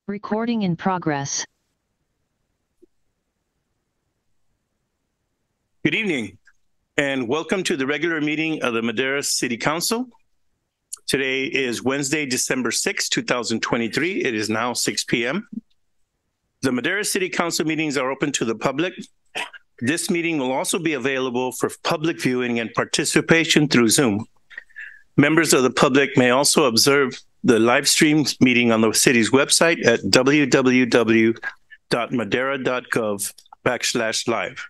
Recording in progress. Good evening, and welcome to the regular meeting of the Madera City Council. Today is Wednesday, December 6, 2023. It is now 6 p.m. The Madera City Council meetings are open to the public. This meeting will also be available for public viewing and participation through Zoom. Members of the public may also observe the live stream meeting on the city's website at www.madera.gov/live.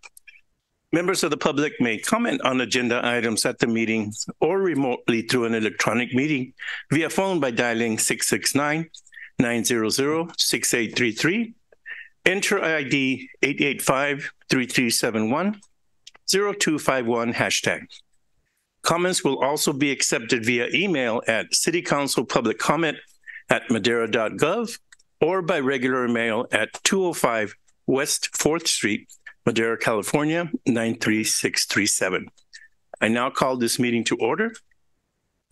Members of the public may comment on agenda items at the meeting or remotely through an electronic meeting via phone by dialing 669-900-6833, enter ID 885-3371, 0251 hashtag. Comments will also be accepted via email at citycouncilpubliccomment@madera.gov or by regular mail at 205 West 4th Street, Madera, California, 93637. I now call this meeting to order.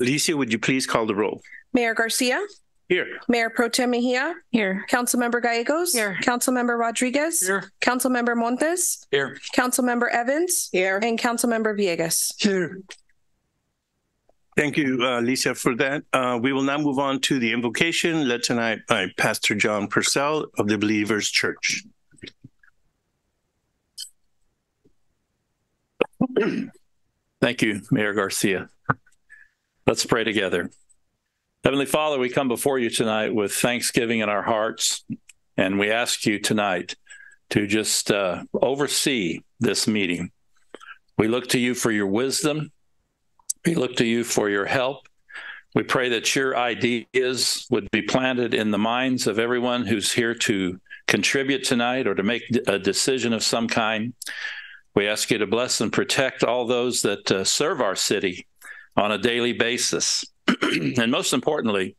Alicia, would you please call the roll? Mayor Garcia? Here. Mayor Pro Tem Mejia? Here. Councilmember Gallegos? Here. Councilmember Rodriguez? Here. Councilmember Montes? Here. Councilmember Evans? Here. And Councilmember Villegas? Here. Thank you, Alicia, for that. We will now move on to the invocation led tonight by Pastor John Purcell of the Believers Church. Thank you, Mayor Garcia. Let's pray together. Heavenly Father, we come before you tonight with thanksgiving in our hearts, and we ask you tonight to just oversee this meeting. We look to you for your wisdom. We look to you for your help. We pray that your ideas would be planted in the minds of everyone who's here to contribute tonight or to make a decision of some kind. We ask you to bless and protect all those that serve our city on a daily basis. And most importantly,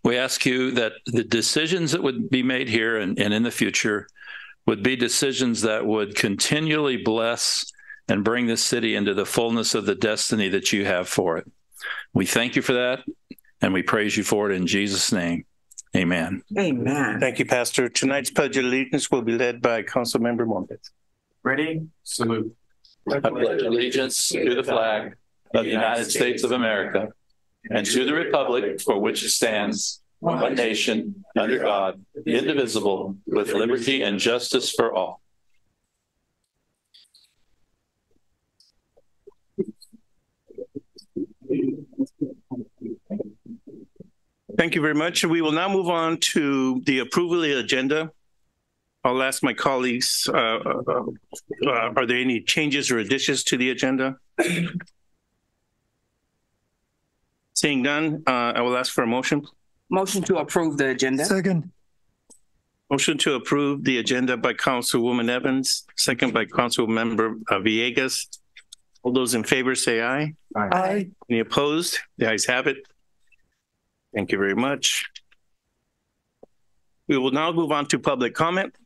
we ask you that the decisions that would be made here and in the future would be decisions that would continually bless and bring this city into the fullness of the destiny that you have for it. We thank you for that, and we praise you for it in Jesus' name. Amen. Amen. Thank you, Pastor. Tonight's Pledge of Allegiance will be led by Councilmember Montes. Ready? Salute. I pledge allegiance to the flag of the United States of America and to the republic for which it stands, one nation, under God, indivisible, with liberty and justice for all. Thank you very much. We will now move on to the approval of the agenda. I'll ask my colleagues, are there any changes or additions to the agenda? Seeing none, I will ask for a motion. Motion to approve the agenda. Second. Motion to approve the agenda by Councilwoman Evans, second by Councilmember Villegas. All those in favor say aye. Aye. Any opposed? The ayes have it. Thank you very much. We will now move on to public comment.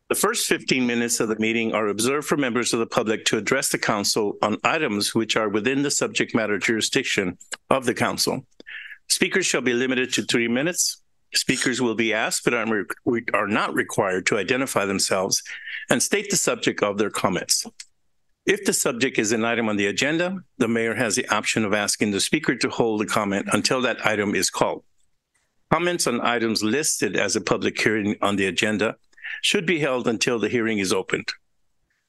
The first 15 minutes of the meeting are reserved for members of the public to address the council on items which are within the subject matter jurisdiction of the council. Speakers shall be limited to 3 minutes. Speakers will be asked, but are not required to identify themselves and state the subject of their comments. If the subject is an item on the agenda, the mayor has the option of asking the speaker to hold the comment until that item is called. Comments on items listed as a public hearing on the agenda should be held until the hearing is opened.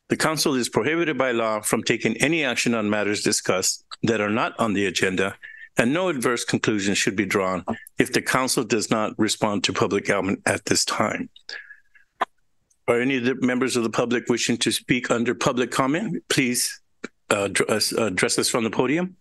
The council is prohibited by law from taking any action on matters discussed that are not on the agenda, and no adverse conclusion should be drawn if the council does not respond to public comment at this time. Are any of the members of the public wishing to speak under public comment? Please address us from the podium.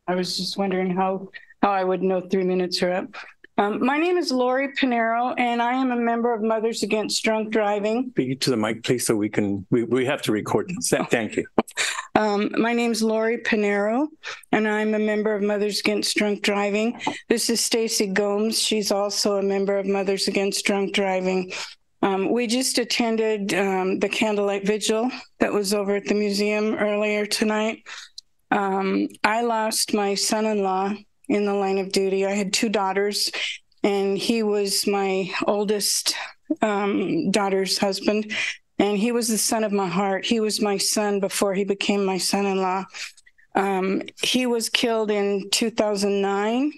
I was just wondering how I would know 3 minutes are up. My name is Lori Pinero, and I am a member of Mothers Against Drunk Driving. Speak to the mic, please, so we have to record this. Thank you. My name is Lori Pinero, and I'm a member of Mothers Against Drunk Driving. This is Stacy Gomes. She's also a member of Mothers Against Drunk Driving. We just attended the candlelight vigil that was over at the museum earlier tonight. I lost my son-in-law in the line of duty. I had 2 daughters, and he was my oldest daughter's husband, and he was the son of my heart. He was my son before he became my son-in-law. He was killed in 2009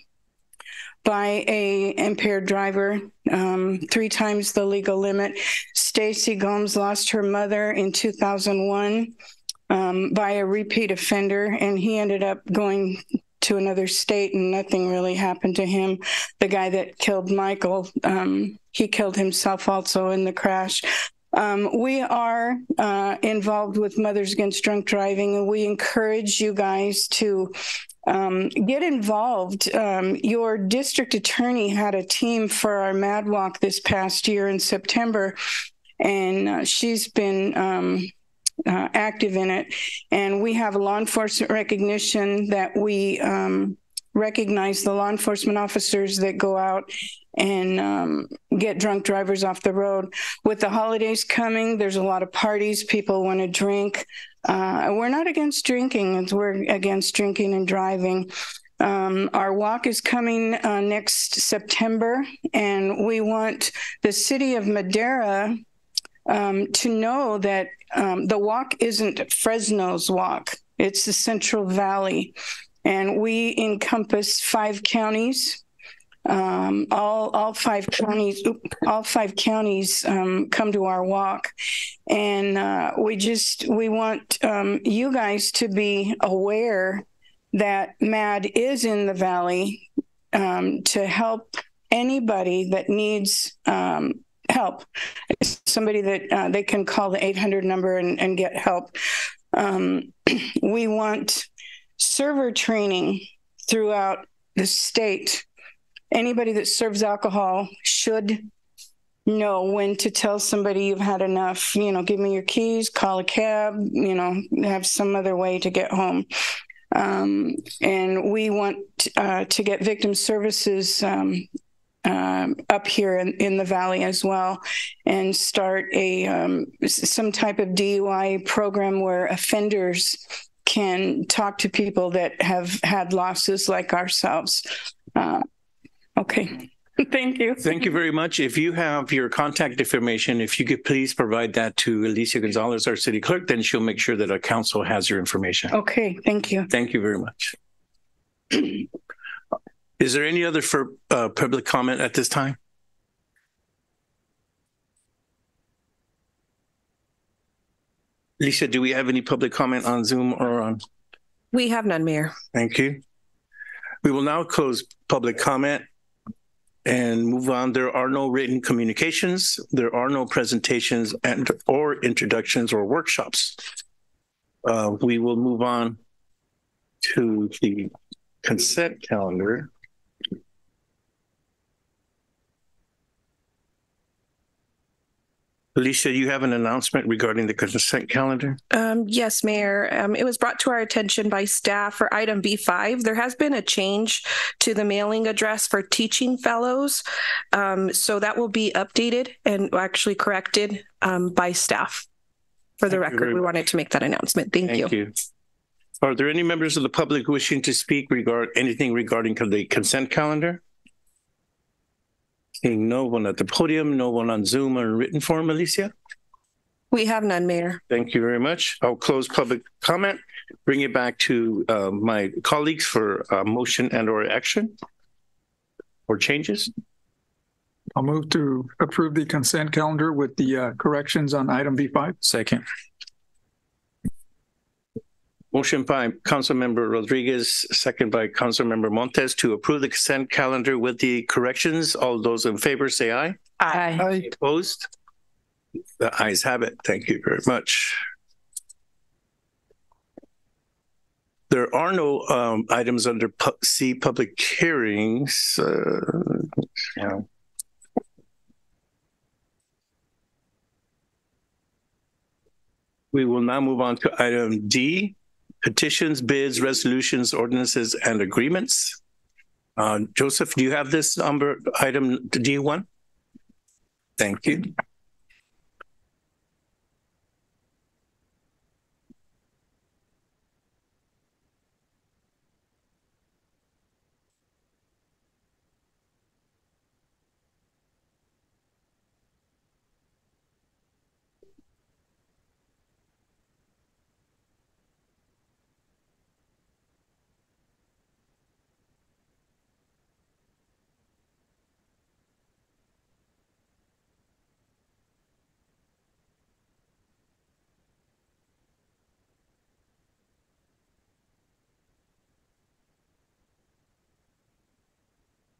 by a impaired driver, 3 times the legal limit. Stacy Gomes lost her mother in 2001 by a repeat offender, and he ended up going to another state and nothing really happened to him. The guy that killed Michael, he killed himself also in the crash. We are involved with Mothers Against Drunk Driving, and we encourage you guys to get involved. Your district attorney had a team for our Mad Walk this past year in September, and she's been active in it. And we have a law enforcement recognition that we recognize the law enforcement officers that go out and get drunk drivers off the road. With the holidays coming, there's a lot of parties. People want to drink. We're not against drinking. We're against drinking and driving. Our walk is coming next September, and we want the city of Madera to know that the walk isn't Fresno's walk. It's the Central Valley, and we encompass 5 counties. All five counties come to our walk, and we want you guys to be aware that MAD is in the valley to help anybody that needs help. Somebody that they can call the 800 number and get help. We want server training throughout the state. Anybody that serves alcohol should know when to tell somebody you've had enough. Give me your keys, call a cab, have some other way to get home. And we want to get victim services up here in the valley as well, and start some type of DUI program where offenders can talk to people that have had losses like ourselves. Okay. Thank you. Thank you very much. If you have your contact information, if you could please provide that to Alicia Gonzalez, our city clerk, then she'll make sure that our council has your information. Okay. Thank you. Thank you very much. Is there any other public comment at this time? Alicia, do we have any public comment on Zoom or on? We have none, Mayor. Thank you. We will now close public comment and move on. There are no written communications. There are no presentations or introductions or workshops. We will move on to the consent calendar. Alicia, you have an announcement regarding the consent calendar? Yes, Mayor. It was brought to our attention by staff for item B5. There has been a change to the mailing address for teaching fellows. So that will be updated and actually corrected by staff. For the record, we wanted to make that announcement. Thank you. Are there any members of the public wishing to speak anything regarding the consent calendar? Seeing no one at the podium, no one on Zoom or in written form, Alicia? We have none, Mayor. Thank you very much. I'll close public comment, bring it back to my colleagues for motion and or action or changes. I'll move to approve the consent calendar with the corrections on item B5. Second. Motion by Councilmember Rodriguez, second by Councilmember Montes to approve the consent calendar with the corrections. All those in favor say aye. Aye. Aye. Opposed? The ayes have it. Thank you very much. There are no items under C, public hearings. We will now move on to item D, petitions, bids, resolutions, ordinances, and agreements. Joseph, do you have this number, item D1? Thank you.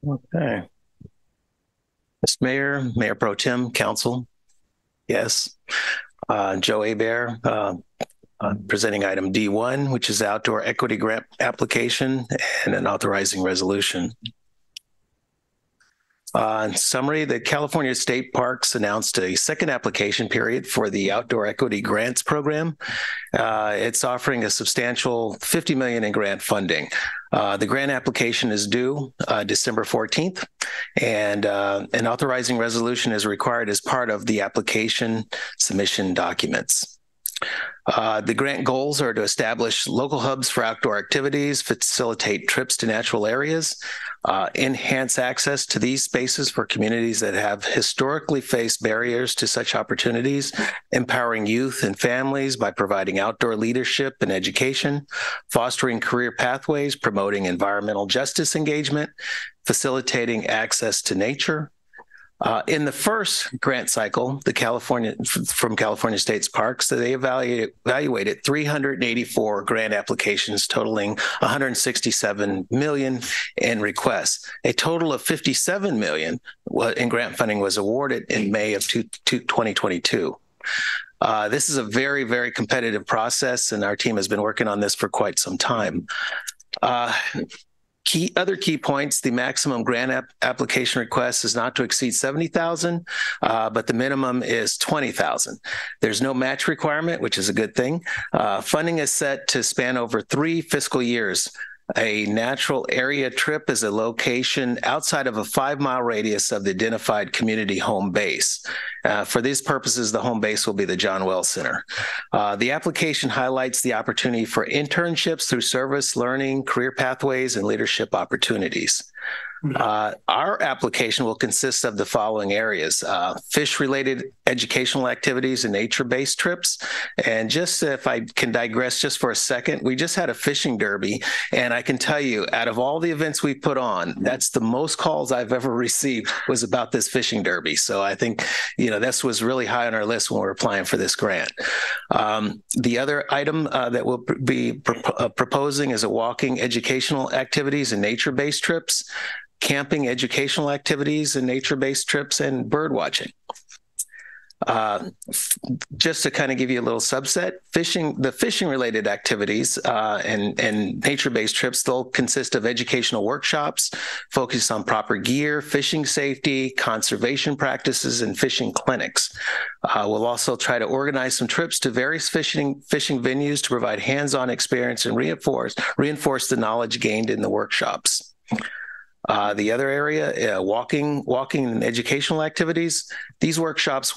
Okay. Mr. Mayor, Mayor Pro Tem, Council. Yes. Joe Hebert, presenting item D1, which is outdoor equity grant application and an authorizing resolution. In summary, the California State Parks announced a second application period for the Outdoor Equity Grants Program. It's offering a substantial $50 million in grant funding. The grant application is due December 14th, and an authorizing resolution is required as part of the application submission documents. The grant goals are to establish local hubs for outdoor activities, facilitate trips to natural areas, enhance access to these spaces for communities that have historically faced barriers to such opportunities, empowering youth and families by providing outdoor leadership and education, fostering career pathways, promoting environmental justice engagement, facilitating access to nature. In the first grant cycle, from California State's Parks, they evaluated 384 grant applications totaling $167 million in requests. A total of $57 million in grant funding was awarded in May of 2022. This is a very, very competitive process, and our team has been working on this for quite some time. Other key points, the maximum grant application request is not to exceed $70,000, but the minimum is $20,000. There's no match requirement, which is a good thing. Funding is set to span over 3 fiscal years. A natural area trip is a location outside of a 5-mile radius of the identified community home base. For these purposes, the home base will be the John Wells Center. The application highlights the opportunity for internships through service, learning, career pathways, and leadership opportunities. Our application will consist of the following areas: fish-related educational activities and nature-based trips. And just if I can digress just for a second, we just had a fishing derby, and I can tell you, out of all the events we put on, that's the most calls I've ever received was about this fishing derby. So I think, this was really high on our list when we were applying for this grant. The other item that we'll be proposing is a walking educational activities and nature-based trips, camping educational activities and nature-based trips, and bird watching. Just to kind of give you a little subset, the fishing-related activities and nature-based trips, they'll consist of educational workshops focused on proper gear, fishing safety, conservation practices, and fishing clinics. We'll also try to organize some trips to various fishing venues to provide hands-on experience and reinforce the knowledge gained in the workshops. The other area, walking and educational activities. These workshops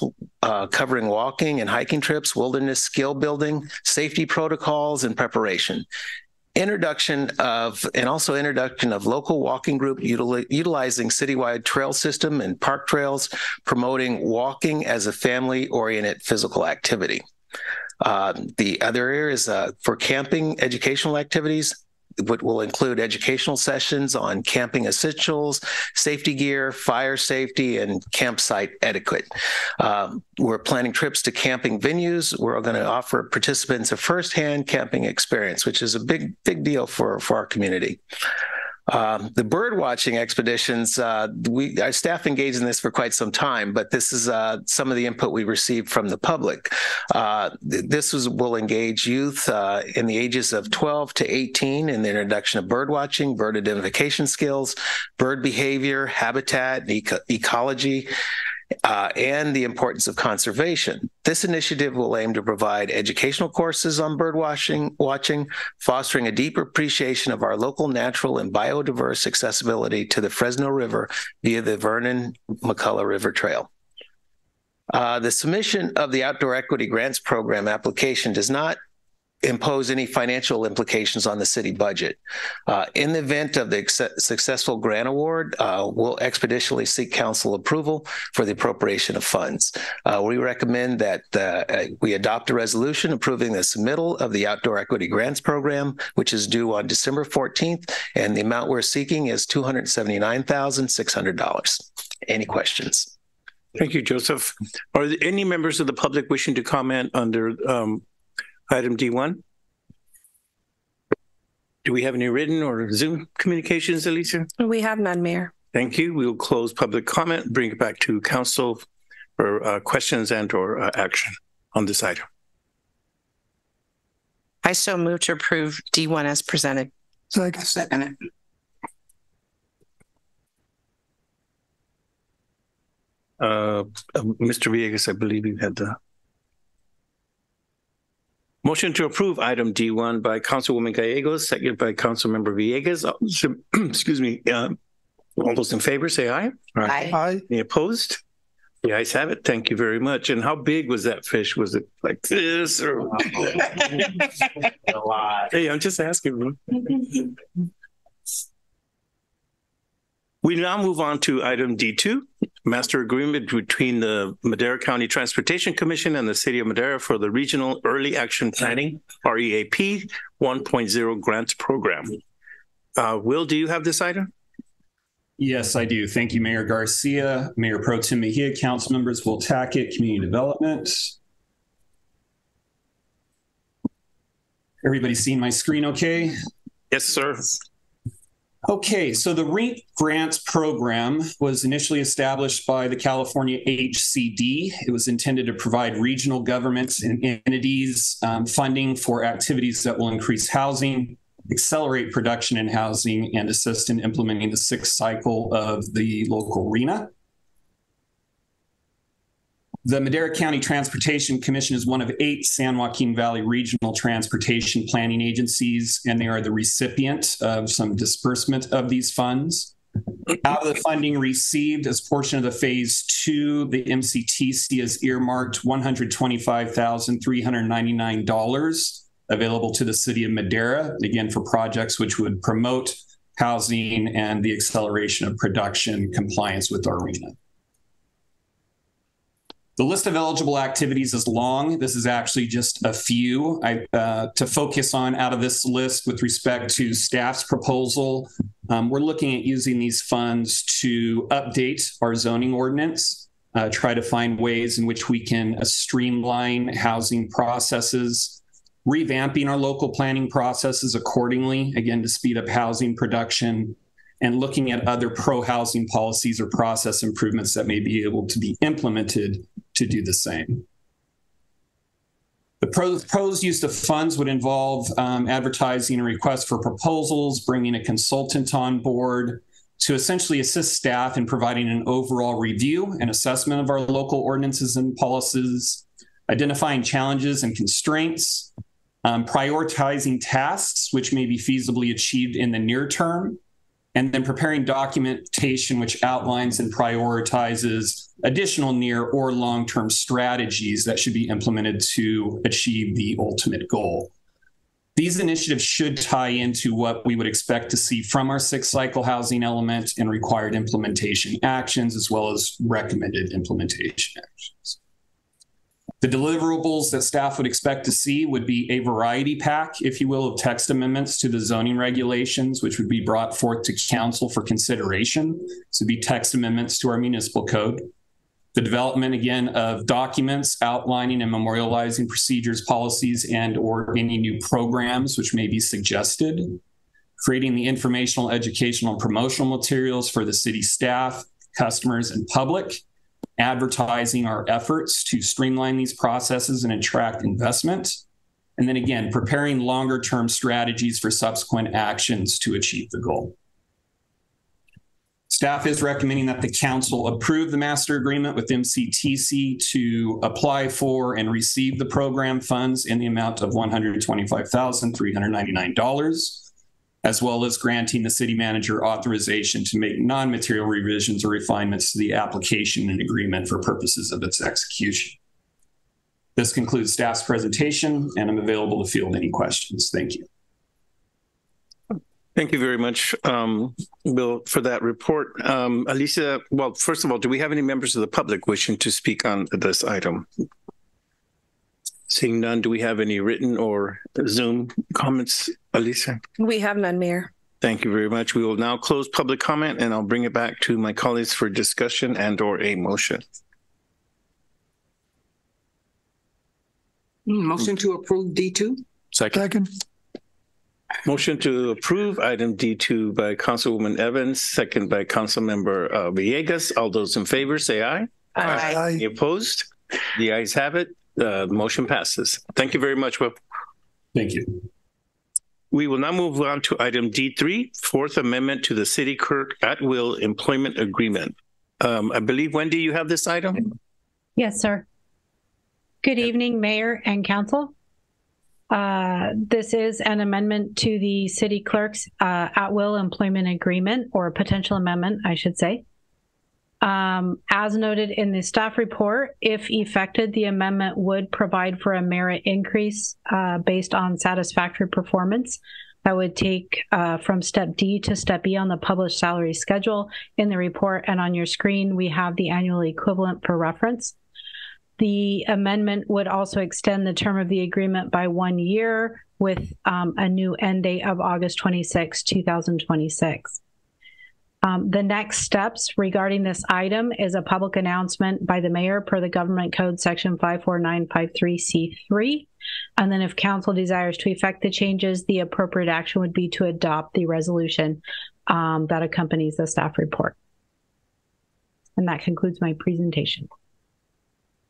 covering walking and hiking trips, wilderness skill building, safety protocols, and preparation. Introduction of local walking group utilizing citywide trail system and park trails, promoting walking as a family-oriented physical activity. The other area is for camping educational activities, which will include educational sessions on camping essentials, safety gear, fire safety, and campsite etiquette. We're planning trips to camping venues. We're going to offer participants a firsthand camping experience, which is a big deal for our community. The bird watching expeditions, our staff engaged in this for quite some time, but this is some of the input we received from the public. Will engage youth in the ages of 12 to 18 in the introduction of bird watching, bird identification skills, bird behavior, habitat, ecology, and the importance of conservation. This initiative will aim to provide educational courses on bird watching, fostering a deeper appreciation of our local natural and biodiverse accessibility to the Fresno River via the Vernon-McCullough River Trail. The submission of the Outdoor Equity Grants Program application does not impose any financial implications on the city budget. In the event of the successful grant award, we'll expeditiously seek council approval for the appropriation of funds. We recommend that we adopt a resolution approving the submittal of the Outdoor Equity Grants Program, which is due on December 14th, and the amount we're seeking is $279,600. Any questions? Thank you, Joseph. Are there any members of the public wishing to comment under item D1? Do we have any written or Zoom communications, Alicia? We have none, Mayor. Thank you. We will close public comment, bring it back to council for questions and or action on this item. I so move to approve D1 as presented. Second. Second it. Mr. Villegas, I believe you had the motion to approve item D1 by Councilwoman Gallegos, seconded by Councilmember Villegas. Excuse me. All those in favor, say aye. Aye. Aye. Any opposed? The ayes have it. Thank you very much. And how big was that fish? Was it like this or? A lot. Hey, I'm just asking. We now move on to item D2, master agreement between the Madera County Transportation Commission and the City of Madera for the Regional Early Action Planning, REAP 1.0 grants program. Will, do you have this item? Yes, I do. Thank you, Mayor Garcia, Mayor Pro Tem Mejia, council members, Will Tackett, Community Development. Everybody seeing my screen okay? Yes, sir. Okay, so the REAP grants program was initially established by the California HCD. It was intended to provide regional governments and entities funding for activities that will increase housing, accelerate production in housing, and assist in implementing the sixth cycle of the local RENA. The Madera County Transportation Commission is one of 8 San Joaquin Valley regional transportation planning agencies, and they are the recipient of some disbursement of these funds. Out of the funding received as portion of the phase 2, the MCTC has earmarked $125,399 available to the city of Madera, again, for projects which would promote housing and the acceleration of production compliance with our RENA. The list of eligible activities is long. This is actually just a few to focus on out of this list with respect to staff's proposal. We're looking at using these funds to update our zoning ordinance, try to find ways in which we can streamline housing processes, revamping our local planning processes accordingly, again, to speed up housing production, and looking at other pro-housing policies or process improvements that may be able to be implemented to do the same. The proposed use of funds would involve advertising a request for proposals, bringing a consultant on board to essentially assist staff in providing an overall review and assessment of our local ordinances and policies, identifying challenges and constraints, prioritizing tasks which may be feasibly achieved in the near term, and then preparing documentation which outlines and prioritizes additional near or long-term strategies that should be implemented to achieve the ultimate goal. These initiatives should tie into what we would expect to see from our sixth cycle housing element and required implementation actions, as well as recommended implementation actions. The deliverables that staff would expect to see would be a variety pack, if you will, of text amendments to the zoning regulations, which would be brought forth to council for consideration. So it'd be text amendments to our municipal code. The development, again, of documents outlining and memorializing procedures, policies, and or any new programs which may be suggested. Creating the informational, educational, and promotional materials for the city staff, customers, and public. Advertising our efforts to streamline these processes and attract investment. And then again, preparing longer term strategies for subsequent actions to achieve the goal. Staff is recommending that the council approve the master agreement with MCTC to apply for and receive the program funds in the amount of $125,399. As well as granting the city manager authorization to make non-material revisions or refinements to the application and agreement for purposes of its execution. This concludes staff's presentation, and I'm available to field any questions. Thank you. Thank you very much, Bill, for that report. Alicia, well, first of all, do we have any members of the public wishing to speak on this item? Seeing none, do we have any written or Zoom comments, Alicia? We have none, Mayor. Thank you very much. We will now close public comment, and I'll bring it back to my colleagues for discussion and or a motion. Motion to approve D2. Second. Motion to approve item D2 by Councilwoman Evans, second by Councilmember Villegas. All those in favor say aye. Aye. Any opposed? The ayes have it. The motion passes. Thank you very much, Will. Thank you. We will now move on to item D3, Fourth Amendment to the City Clerk at-will employment agreement. I believe, Wendy, you have this item? Yes, sir. Good evening, Mayor and Council. This is an amendment to the City Clerk's at-will employment agreement, or a potential amendment, I should say. As noted in the staff report, if effected, the amendment would provide for a merit increase based on satisfactory performance. That would take from step D to step E on the published salary schedule. In the report and on your screen, we have the annual equivalent for reference. The amendment would also extend the term of the agreement by 1 year with a new end date of August 26, 2026. The next steps regarding this item is a public announcement by the mayor per the Government Code Section 54953C3. And then if council desires to effect the changes, the appropriate action would be to adopt the resolution that accompanies the staff report. And that concludes my presentation.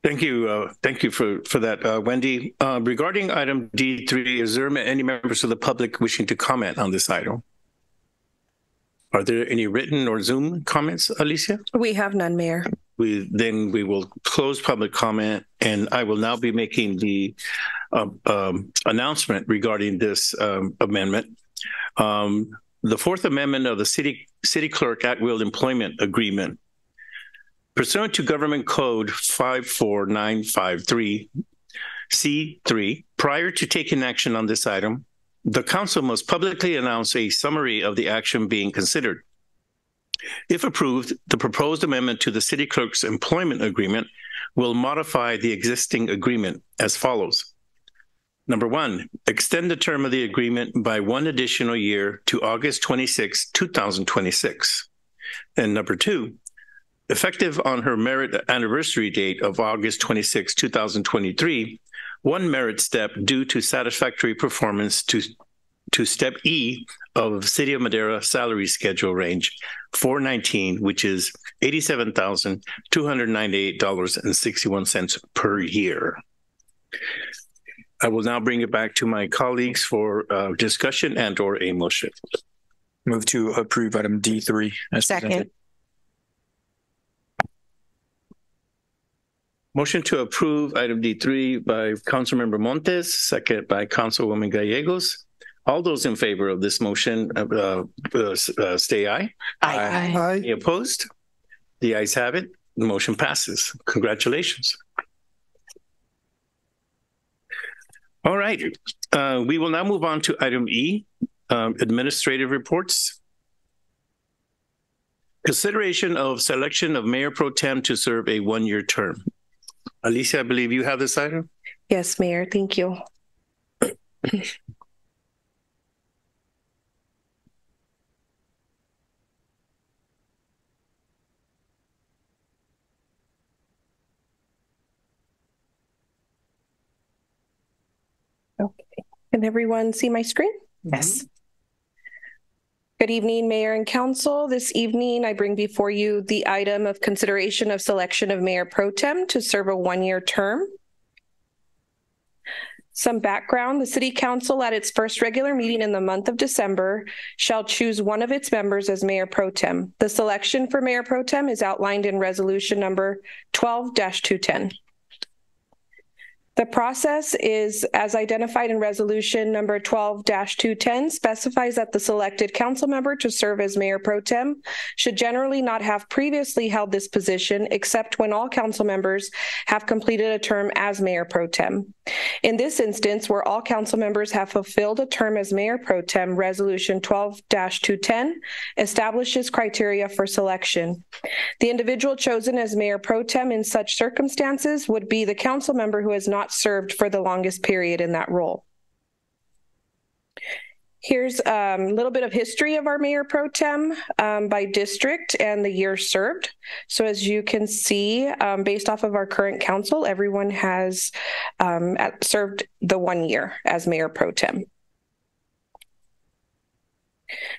Thank you. Thank you for that, Wendy. Regarding item D3, is there any members of the public wishing to comment on this item? Are there any written or Zoom comments, Alicia? We have none, Mayor. We will close public comment, and I will now be making the announcement regarding this amendment. The Fourth Amendment of the City Clerk at-will employment agreement. Pursuant to Government Code 54953C3, prior to taking action on this item, the council must publicly announce a summary of the action being considered. If approved, the proposed amendment to the city clerk's employment agreement will modify the existing agreement as follows. Number 1, extend the term of the agreement by 1 additional year to August 26, 2026. And number 2, effective on her merit anniversary date of August 26, 2023, 1 merit step due to satisfactory performance to step E of City of Madera salary schedule range 419, which is $87,298.61 per year. I will now bring it back to my colleagues for discussion and or a motion. Move to approve item D3 as Second. presented. Motion to approve item D3 by Councilmember Montes, second by Councilwoman Gallegos. All those in favor of this motion, say aye. Aye. Any opposed? The ayes have it. The motion passes. Congratulations. All right. We will now move on to item E, administrative reports. Consideration of selection of Mayor Pro Tem to serve a 1-year term. Alicia, I believe you have this item? Yes, Mayor. Thank you. Okay. Can everyone see my screen? Yes. Good evening, Mayor and Council. This evening, I bring before you the item of consideration of selection of Mayor Pro Tem to serve a 1-year term. Some background: the City Council at its first regular meeting in the month of December shall choose one of its members as Mayor Pro Tem. The selection for Mayor Pro Tem is outlined in resolution number 12-210. The process is, as identified in resolution number 12-210, specifies that the selected council member to serve as Mayor Pro Tem should generally not have previously held this position, except when all council members have completed a term as Mayor Pro Tem. In this instance, where all council members have fulfilled a term as Mayor Pro Tem, resolution 12-210 establishes criteria for selection. The individual chosen as Mayor Pro Tem in such circumstances would be the council member who has not served for the longest period in that role. Here's a little bit of history of our Mayor Pro Tem by district and the year served. So as you can see, based off of our current council, everyone has served the 1 year as Mayor Pro Tem.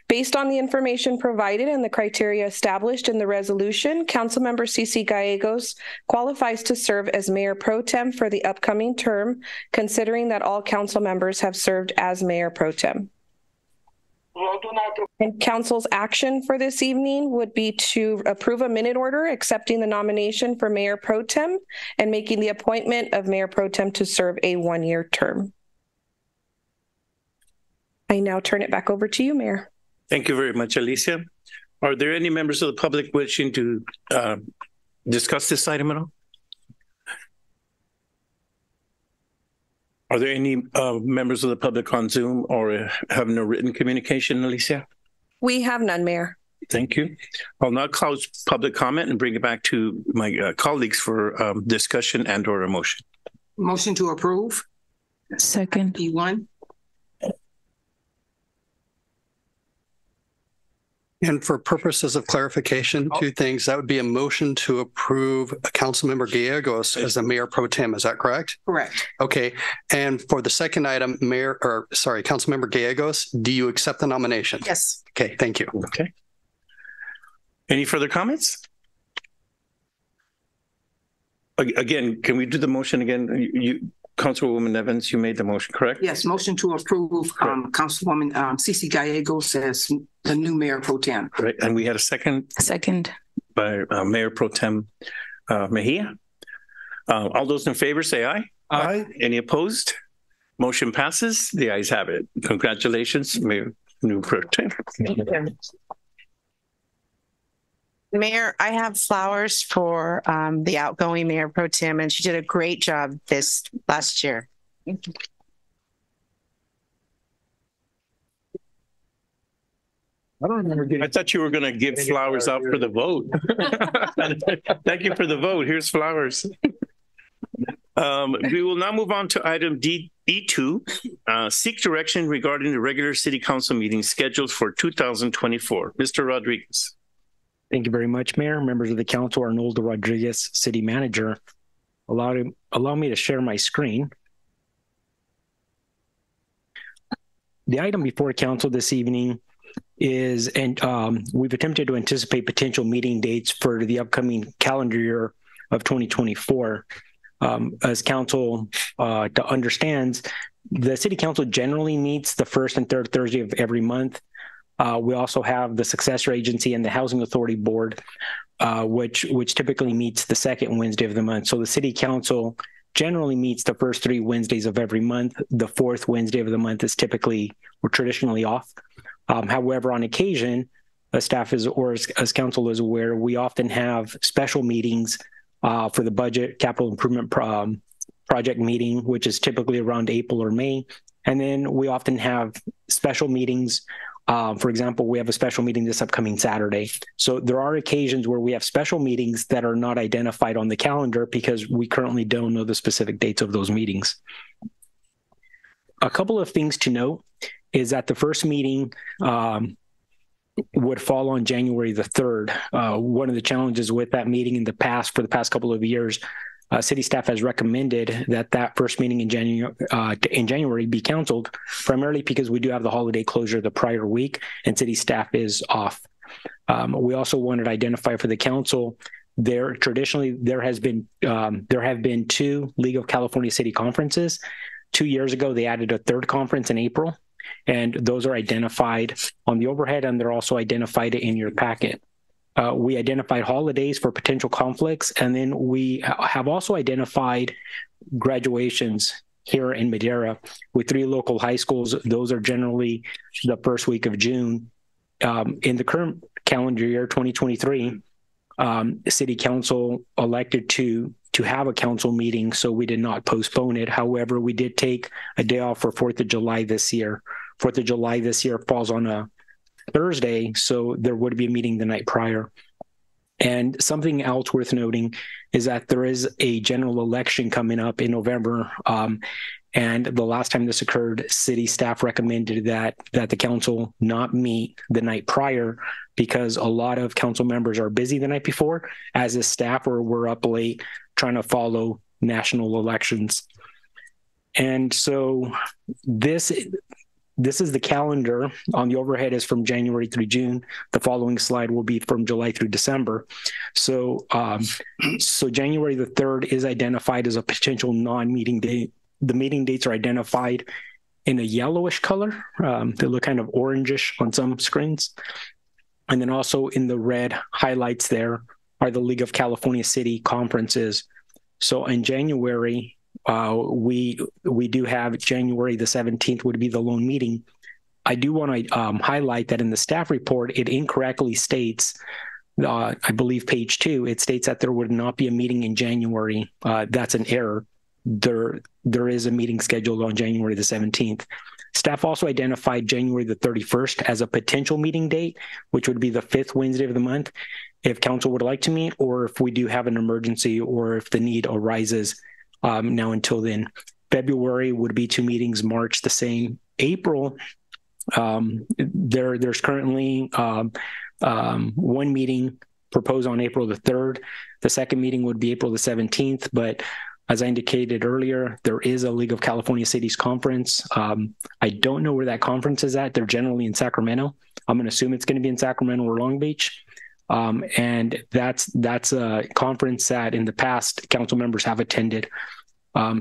Based on the information provided and the criteria established in the resolution, Councilmember CC Gallegos qualifies to serve as Mayor Pro Tem for the upcoming term, considering that all council members have served as Mayor Pro Tem. And council's action for this evening would be to approve a minute order accepting the nomination for Mayor Pro Tem and making the appointment of Mayor Pro Tem to serve a one-year term. I now turn it back over to you, Mayor. Thank you very much, Alicia. Are there any members of the public wishing to discuss this item at all? Are there any members of the public on Zoom or having a written communication, Alicia? We have none, Mayor. Thank you. I'll now close public comment and bring it back to my colleagues for discussion and or a motion. Motion to approve. Second. D1. And for purposes of clarification, two things. That would be a motion to approve Councilmember Gallegos as the Mayor Pro Tem. Is that correct? Correct. Okay. And for the second item, Councilmember Gallegos, do you accept the nomination? Yes. Okay. Thank you. Okay. Any further comments? Again, can we do the motion again? Councilwoman Evans, you made the motion, correct? Yes. Motion to approve Councilwoman CC Gallegos as the new Mayor Pro Tem. Right. And we had a second. Second. By Mayor Pro Tem Mejia. All those in favor say aye. Aye. Any opposed? Motion passes. The ayes have it. Congratulations, Mayor New Pro Tem. Mayor, I have flowers for the outgoing Mayor Pro Tem, and she did a great job this last year. I don't remember I thought you were going to give flowers out for the vote. Thank you for the vote. Here's flowers. We will now move on to item D2, seek direction regarding the regular city council meeting scheduled for 2024. Mr. Rodriguez. Thank you very much, Mayor. Members of the council, Arnoldo Rodriguez, City Manager. Allow me to share my screen. The item before council this evening is, and we've attempted to anticipate potential meeting dates for the upcoming calendar year of 2024. As council understands, the city council generally meets the first and third Thursday of every month. We also have the successor agency and the Housing Authority Board, which typically meets the second Wednesday of the month. So the city council generally meets the first 3 Wednesdays of every month. The fourth Wednesday of the month is traditionally off. However, on occasion, as staff is, or as council is aware, we often have special meetings for the budget capital improvement project meeting, which is typically around April or May. And then we often have special meetings. For example, we have a special meeting this upcoming Saturday. So there are occasions where we have special meetings that are not identified on the calendar because we currently don't know the specific dates of those meetings. A couple of things to note is that the first meeting would fall on January the 3rd. One of the challenges with that meeting for the past couple of years, city staff has recommended that first meeting in January be canceled, primarily because we do have the holiday closure the prior week and city staff is off. We also wanted to identify for the council, there have been 2 League of California City conferences. 2 years ago, they added a 3rd conference in April, and those are identified on the overhead, and they're also identified in your packet. We identified holidays for potential conflicts, and then we have also identified graduations here in Madera with 3 local high schools. Those are generally the first week of June. In the current calendar year, 2023, City Council elected to have a council meeting, so we did not postpone it. However, we did take a day off for 4th of July this year. 4th of July this year falls on a Thursday, so there would be a meeting the night prior. And something else worth noting is that there is a general election coming up in November. And the last time this occurred, city staff recommended that the council not meet the night prior because a lot of council members are busy the night before, as a staff, or we're up late trying to follow national elections. And so This is the calendar. On the overhead is from January through June. The following slide will be from July through December. So, so January the 3rd is identified as a potential non-meeting date. The meeting dates are identified in a yellowish color. They look kind of orangish on some screens. And then also in the red highlights there are the League of California City conferences. So in January, we do have January the 17th would be the lone meeting. I do want to highlight that in the staff report, it incorrectly states, I believe page 2, it states that there would not be a meeting in January. That's an error. There is a meeting scheduled on January the 17th. Staff also identified January the 31st as a potential meeting date, which would be the 5th Wednesday of the month, if council would like to meet, or if we do have an emergency, or if the need arises now until then. February would be 2 meetings, March the same. April, there's currently 1 meeting proposed on April the 3rd. The second meeting would be April the 17th, but as I indicated earlier, there is a League of California Cities conference. I don't know where that conference is at. They're generally in Sacramento. I'm going to assume it's going to be in Sacramento or Long Beach. And that's a conference that in the past council members have attended.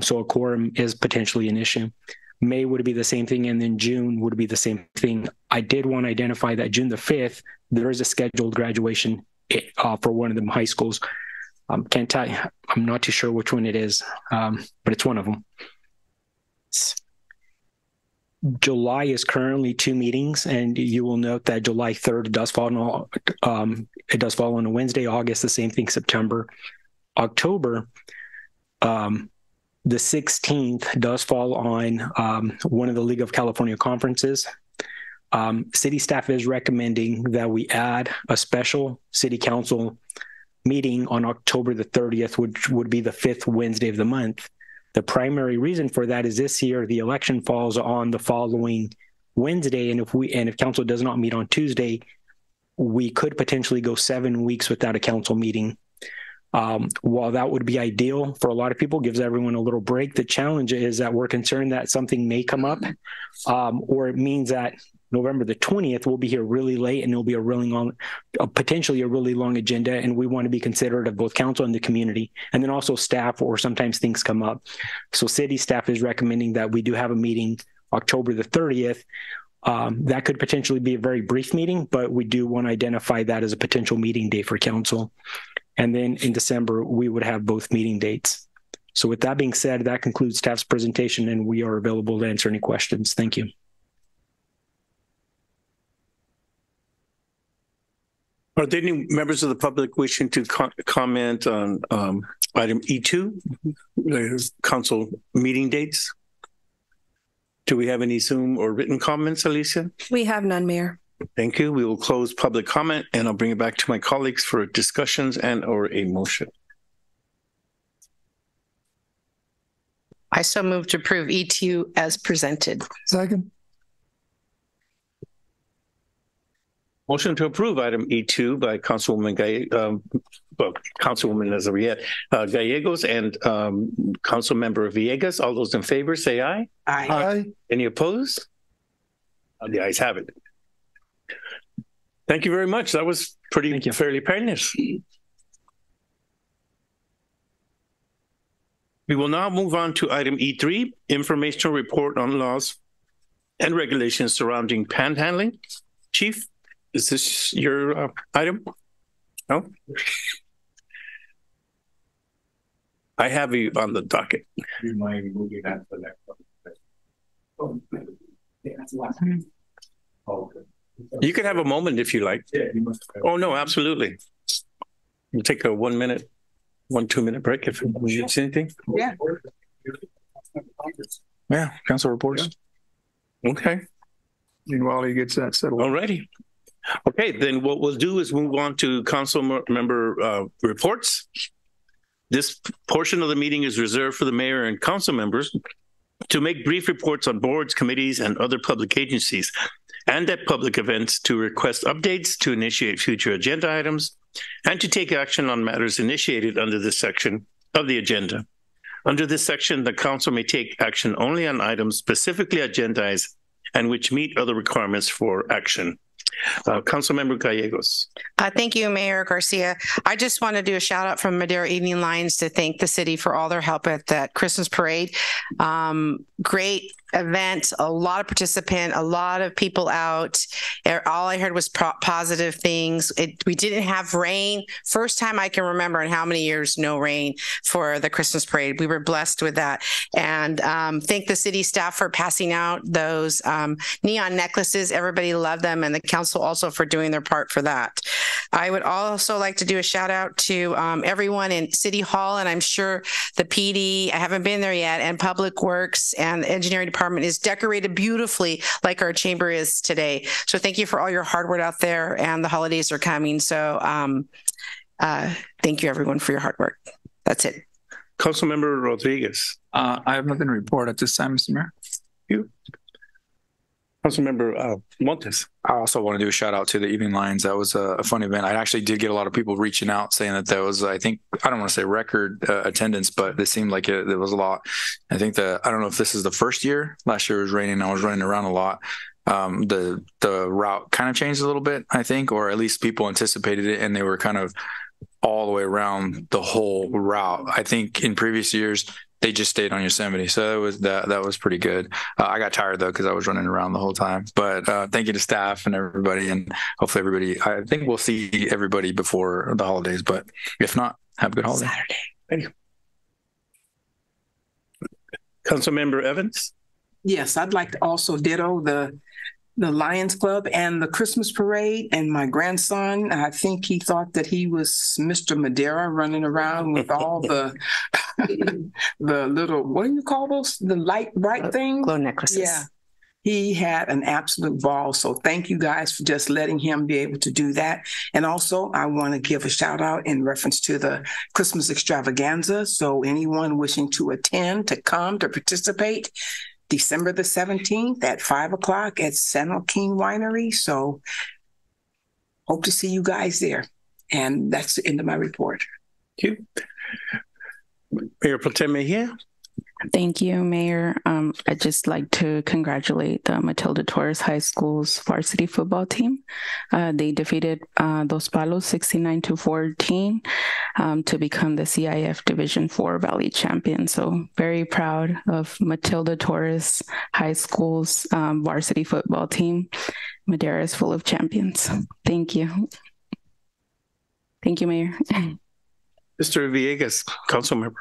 So a quorum is potentially an issue. May would be the same thing, and then June would be the same thing. I did want to identify that June the 5th, there is a scheduled graduation for one of them high schools. Can't tell you, I'm not too sure which one it is, but it's one of them. July is currently 2 meetings, and you will note that July 3rd does fall on a Wednesday. August, the same thing. September, October, the 16th does fall on one of the League of California conferences. City staff is recommending that we add a special city council meeting on October the 30th, which would be the 5th Wednesday of the month. The primary reason for that is this year the election falls on the following Wednesday, and if council does not meet on Tuesday, we could potentially go 7 weeks without a council meeting. While that would be ideal for a lot of people, gives everyone a little break, the challenge is that we're concerned that something may come up, or it means that November the 20th will be here really late, and it'll be potentially a really long agenda, and we want to be considerate of both council and the community, and then also staff, or sometimes things come up. So city staff is recommending that we do have a meeting October the 30th. That could potentially be a very brief meeting, but we do want to identify that as a potential meeting day for council. And then in December, we would have both meeting dates. So with that being said, that concludes staff's presentation, and we are available to answer any questions. Thank you. Are there any members of the public wishing to comment on item E2, the council meeting dates? Do we have any Zoom or written comments, Alicia? We have none, Mayor. Thank you. We will close public comment, and I'll bring it back to my colleagues for discussions and or a motion. I so move to approve E2 as presented. Second. Motion to approve item E2 by Councilwoman Gallegos and Councilmember Villegas. All those in favor say aye. Aye. Aye. Any opposed? The ayes have it. Thank you very much. That was fairly painless. We will now move on to item E3, informational report on laws and regulations surrounding panhandling. Chief, is this your item? No? I have you on the docket. Do you mind moving that to the next one? Okay. You can have a moment if you like. Yeah, you must have. Oh, no, absolutely. We'll take a 1 2 minute break if you need anything. Yeah. Yeah, council reports. Okay. Meanwhile, he gets that settled. All righty. Okay, then what we'll do is move on to council member reports. This portion of the meeting is reserved for the mayor and council members to make brief reports on boards, committees, and other public agencies, and at public events to request updates, to initiate future agenda items, and to take action on matters initiated under this section of the agenda. Under this section, the council may take action only on items specifically agendized and which meet other requirements for action. Councilmember Gallegos. Thank you, Mayor Garcia. I just want to do a shout out from Madera Evening Lions to thank the city for all their help at that Christmas parade. Great event, a lot of participants, a lot of people out. All I heard was positive things. We didn't have rain. First time I can remember in how many years no rain for the Christmas parade. We were blessed with that. And thank the city staff for passing out those neon necklaces. Everybody loved them, and the council also for doing their part for that. I would also like to do a shout out to everyone in City Hall, and I'm sure the PD, I haven't been there yet, and Public Works and the Engineering Department is decorated beautifully like our chamber is today. So thank you for all your hard work out there, and the holidays are coming. So thank you everyone for your hard work. That's it. Councilmember Rodriguez. I have nothing to report at this time, Mr. Mayor. You. Councilmember Montes. I also want to do a shout out to the Evening Lions. That was a fun event. I actually did get a lot of people reaching out saying that was, I think, I don't want to say record attendance, but it seemed like it was a lot. I think I don't know if this is the first year. Last year it was raining. I was running around a lot. The route kind of changed a little bit, I think, or at least people anticipated it, and they were kind of all the way around the whole route. I think in previous years, they just stayed on Yosemite. So that was pretty good. I got tired though, because I was running around the whole time, but thank you to staff and everybody. And hopefully everybody, I think we'll see everybody before the holidays, but if not, have a good holiday. Saturday. Thank you. Councilmember Evans. Yes, I'd like to also ditto the Lions Club and the Christmas parade. And my grandson, I think he thought that he was Mr. Madera running around with all the the little, what do you call those? The light bright things? Glow necklaces. Yeah. He had an absolute ball. So thank you guys for just letting him be able to do that. And also, I want to give a shout out in reference to the Christmas extravaganza. So anyone wishing to attend, to come, to participate, December the 17th at 5:00 at San Joaquin Winery. So hope to see you guys there. And that's the end of my report. Thank you. Mayor Pro Tem Mejia. Thank you, Mayor. I'd just like to congratulate the Matilda Torres High School's varsity football team. They defeated Dos Palos 69-14 to become the CIF Division 4 Valley champion. So very proud of Matilda Torres High School's varsity football team. Madera is full of champions. Thank you. Thank you, Mayor. Mr. Villegas, council member.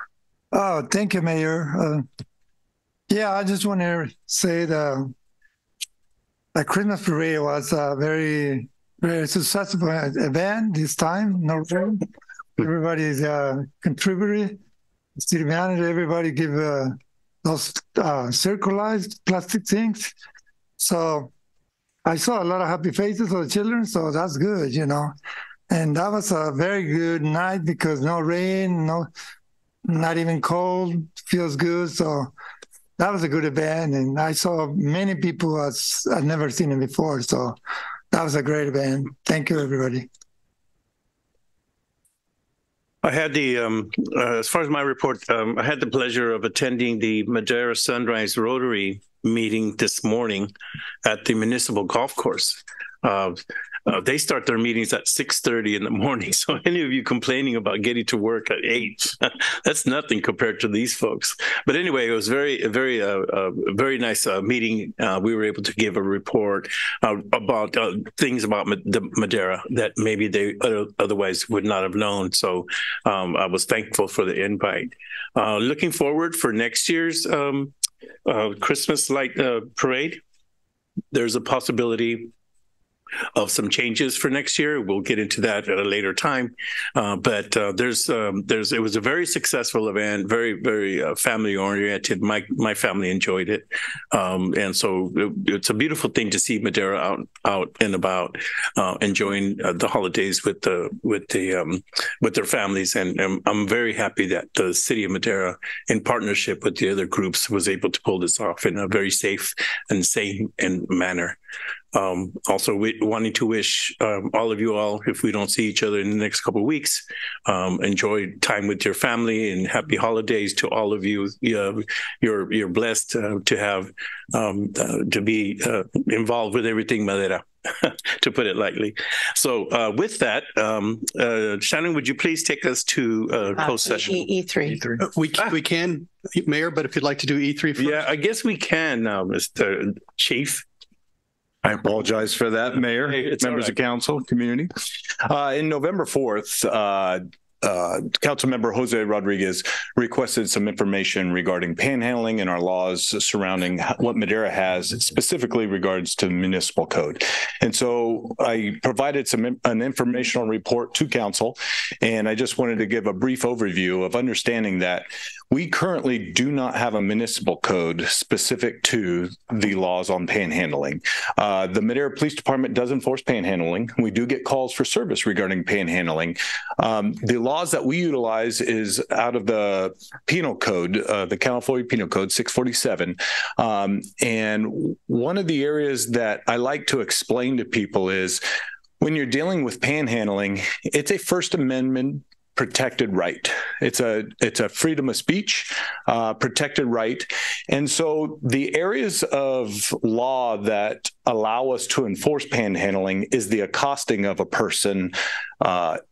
Oh, thank you, Mayor. Yeah, I just want to say the Christmas parade was a very, very successful event this time. No rain. Everybody's contributed. City manager, everybody give those circularized plastic things. So I saw a lot of happy faces of the children, so that's good, you know. And that was a very good night because no rain, not even cold, feels good. So that was a good event. And I saw many people I'd never seen them before. So that was a great event. Thank you, everybody. I had as far as my report, I had the pleasure of attending the Madera Sunrise Rotary meeting this morning at the municipal golf course. They start their meetings at 6:30 in the morning. So any of you complaining about getting to work at 8, that's nothing compared to these folks. But anyway, it was very nice meeting. We were able to give a report about things about the Madera that maybe they otherwise would not have known. So I was thankful for the invite. Looking forward for next year's Christmas light parade. There's a possibility of some changes for next year. We'll get into that at a later time. But it was a very successful event, very, very family oriented. My family enjoyed it. And so it's a beautiful thing to see Madera out and about, enjoying the holidays with their families. And I'm very happy that the city of Madera, in partnership with the other groups, was able to pull this off in a very safe and sane manner. Also, wanting to wish all of you all, if we don't see each other in the next couple of weeks, enjoy time with your family and happy holidays to all of you. You're blessed to have to be involved with everything Madera, to put it lightly. So with that, Shannon, would you please take us to closed session? E3. We can, Mayor, but if you'd like to do E3 first. Yeah, I guess we can now, Mr. Chief. I apologize for that, Mayor, members of council, community. In November 4th, Councilmember Jose Rodriguez requested some information regarding panhandling and our laws surrounding what Madera has, specifically regards to municipal code. And so I provided an informational report to council, and I just wanted to give a brief overview of understanding that we currently do not have a municipal code specific to the laws on panhandling. The Madera Police Department does enforce panhandling. We do get calls for service regarding panhandling. The laws that we utilize is out of the penal code, the California Penal Code 647. And one of the areas that I like to explain to people is when you're dealing with panhandling, it's a First Amendment protected right. It's a freedom of speech, protected right. And so the areas of law that allow us to enforce panhandling is the accosting of a person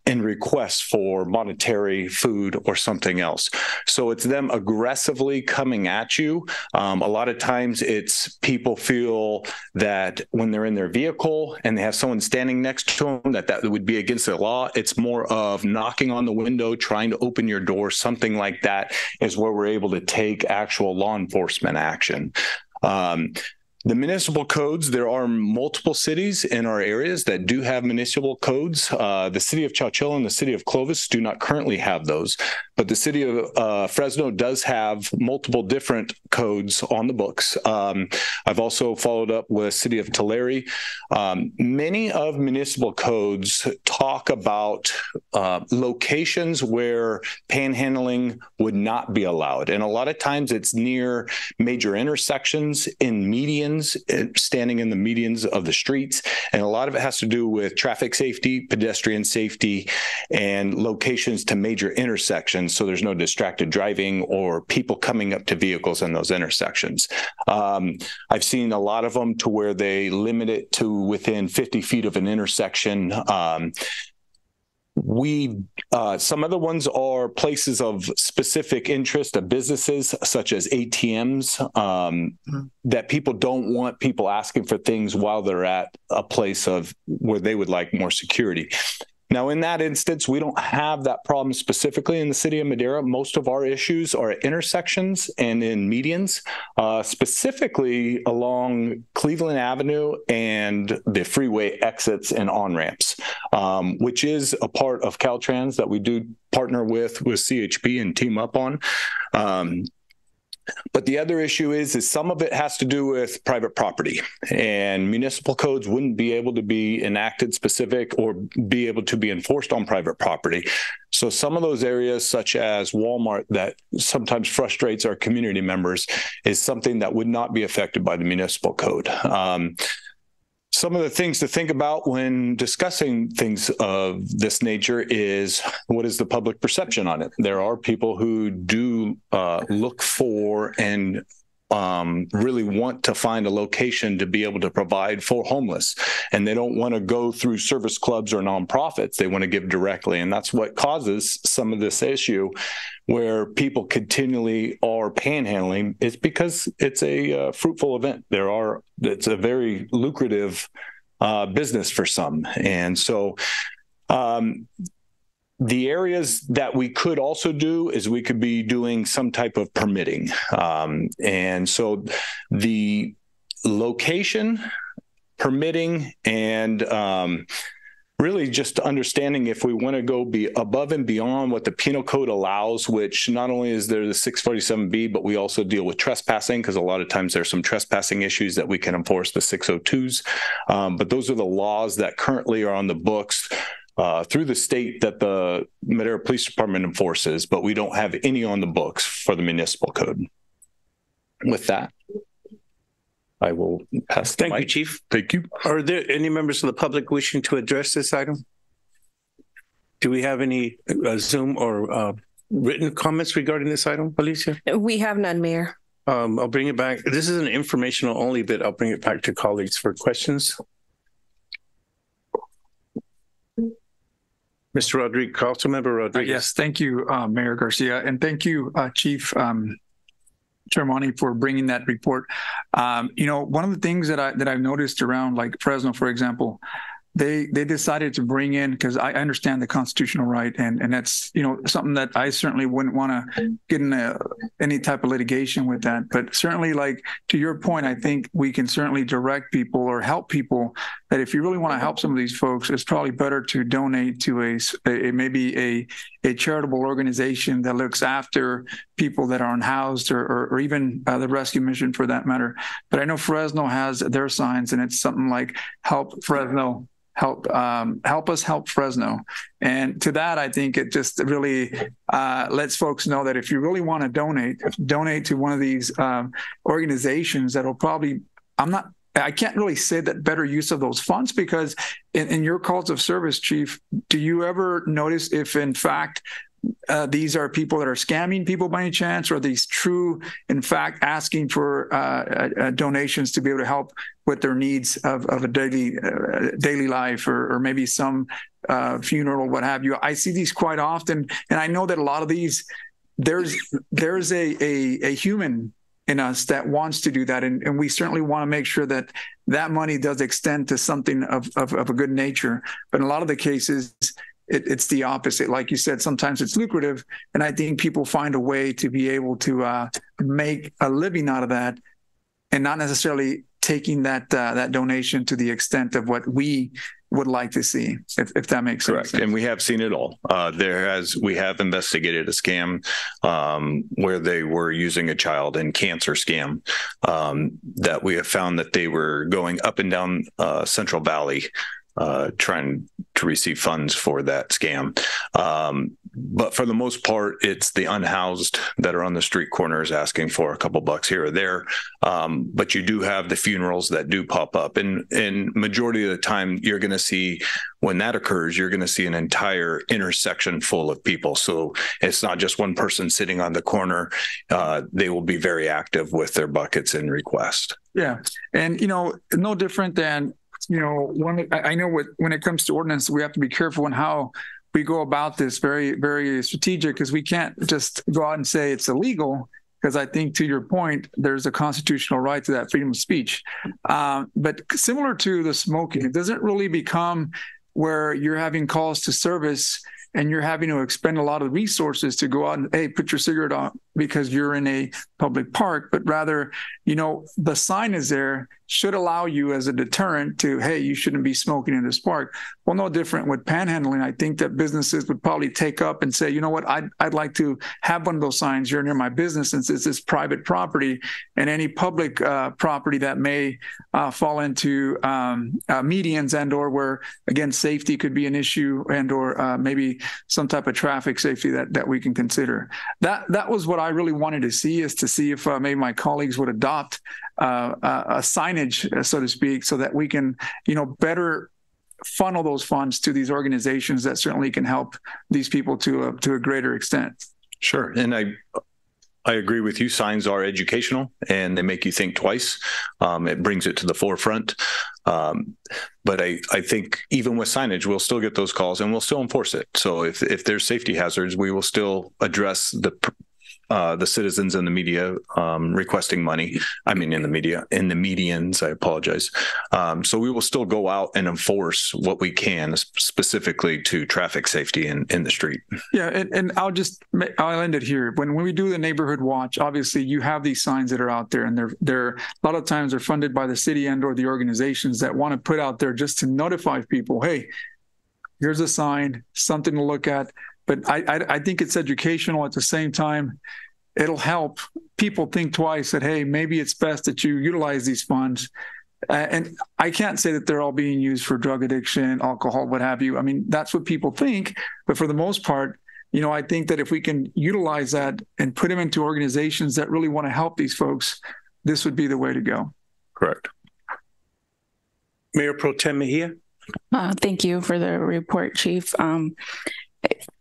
in requests for monetary, food, or something else. So it's them aggressively coming at you. A lot of times it's people feel that when they're in their vehicle and they have someone standing next to them, that would be against the law. It's more of knocking on the window, trying to open your door, something like that is where we're able to take actual law enforcement action. The municipal codes, there are multiple cities in our areas that do have municipal codes. The city of Chowchilla and the city of Clovis do not currently have those, but the city of Fresno does have multiple different codes on the books. I've also followed up with city of Tulare. Many of municipal codes talk about locations where panhandling would not be allowed. And a lot of times it's near major intersections, in medians, standing in the medians of the streets. And a lot of it has to do with traffic safety, pedestrian safety, and locations to major intersections. So there's no distracted driving or people coming up to vehicles in those intersections. I've seen a lot of them to where they limit it to within 50 feet of an intersection. Some other ones are places of specific interest of businesses, such as ATMs, that people don't want people asking for things while they're at a place of where they would like more security. Now, in that instance, we don't have that problem specifically in the city of Madera. Most of our issues are at intersections and in medians, specifically along Cleveland Avenue and the freeway exits and on-ramps, which is a part of Caltrans that we do partner with CHP and team up on. But the other issue is some of it has to do with private property, and municipal codes wouldn't be able to be enacted specific or be able to be enforced on private property. So some of those areas, such as Walmart, that sometimes frustrates our community members, is something that would not be affected by the municipal code. Some of the things to think about when discussing things of this nature is, what is the public perception on it? There are people who do look for and really want to find a location to be able to provide for homeless, and they don't want to go through service clubs or nonprofits. They want to give directly, and that's what causes some of this issue where people continually are panhandling. It's because it's a fruitful event. It's a very lucrative business for some. And so the areas that we could also do is we could be doing some type of permitting. And so the location, permitting, and really just understanding if we want to go be above and beyond what the penal code allows, which not only is there the 647B, but we also deal with trespassing, because a lot of times there's some trespassing issues that we can enforce, the 602s. But those are the laws that currently are on the books through the state that the Madera Police Department enforces, but we don't have any on the books for the municipal code. With that. I will pass the mic. Thank you, Chief. Thank you. Are there any members of the public wishing to address this item? Do we have any Zoom or written comments regarding this item, Alicia? We have none, Mayor. I'll bring it back. This is an informational only bit. I'll bring it back to colleagues for questions. Mr. Rodriguez, Councilmember Rodriguez. Yes, thank you, Mayor Garcia, and thank you, Chief Tremonti, for bringing that report. One of the things that I've noticed around, like Fresno, for example, they decided to bring in, because I understand the constitutional right, and that's something that I certainly wouldn't want to get in any type of litigation with that. But certainly, like to your point, I think we can certainly direct people or help people that if you really want to help some of these folks, it's probably better to donate to maybe a charitable organization that looks after people that are unhoused, or even the rescue mission for that matter. But I know Fresno has their signs, and it's something like "Help Fresno." Help us help Fresno. And to that, I think it just really lets folks know that if you really want to donate to one of these organizations that'll probably, I can't really say that better use of those funds, because in your calls of service, Chief, do you ever notice if in fact these are people that are scamming people by any chance, or are these true, in fact, asking for donations to be able to help with their needs of a daily life, or maybe some funeral, what have you? I see these quite often, and I know that a lot of these, there's a human in us that wants to do that, and we certainly want to make sure that that money does extend to something of a good nature. But in a lot of the cases, it's the opposite. Like you said, sometimes it's lucrative, and I think people find a way to be able to make a living out of that, and not necessarily taking that donation to the extent of what we would like to see, if that makes Correct. sense. And we have seen it all. We have investigated a scam where they were using a child in cancer scam, that we have found that they were going up and down Central Valley trying to receive funds for that scam. But for the most part, it's the unhoused that are on the street corners asking for a couple bucks here or there. But you do have the funerals that do pop up. And majority of the time, you're going to see, when that occurs, you're going to see an entire intersection full of people. So it's not just one person sitting on the corner. They will be very active with their buckets and request. Yeah. And, no different than, I know when it comes to ordinance, we have to be careful in how we go about this, very, very strategic, because we can't just go out and say it's illegal, because I think, to your point, there's a constitutional right to that freedom of speech. But similar to the smoking, it doesn't really become where you're having calls to service and you're having to expend a lot of resources to go out and, hey, put your cigarette on because you're in a public park, but rather, the sign is there, should allow you as a deterrent to, hey, you shouldn't be smoking in this park. Well, no different with panhandling. I think that businesses would probably take up and say, you know what, I'd like to have one of those signs here near my business, since this is private property, and any public property that may fall into medians, and or where, again, safety could be an issue, and or maybe some type of traffic safety that we can consider. That was what I really wanted to see, is to see if maybe my colleagues would adopt a signage, so to speak, so that we can, better funnel those funds to these organizations that certainly can help these people to a greater extent. Sure. And I agree with you. Signs are educational, and they make you think twice. It brings it to the forefront. But I think even with signage, we'll still get those calls and we'll still enforce it. So if there's safety hazards, we will still address the citizens in the media requesting money. I mean, in the medians, I apologize. So we will still go out and enforce what we can, specifically to traffic safety in the street. Yeah, and I'll end it here. When we do the neighborhood watch, obviously you have these signs that are out there, and they're a lot of times they're funded by the city and or the organizations that want to put out there just to notify people, hey, here's a sign, something to look at. But I think it's educational at the same time. It'll help people think twice that, hey, maybe it's best that you utilize these funds. And I can't say that they're all being used for drug addiction, alcohol, what have you. I mean, that's what people think. But for the most part, I think that if we can utilize that and put them into organizations that really want to help these folks, this would be the way to go. Correct. Mayor Pro Tem Mejia. Thank you for the report, Chief.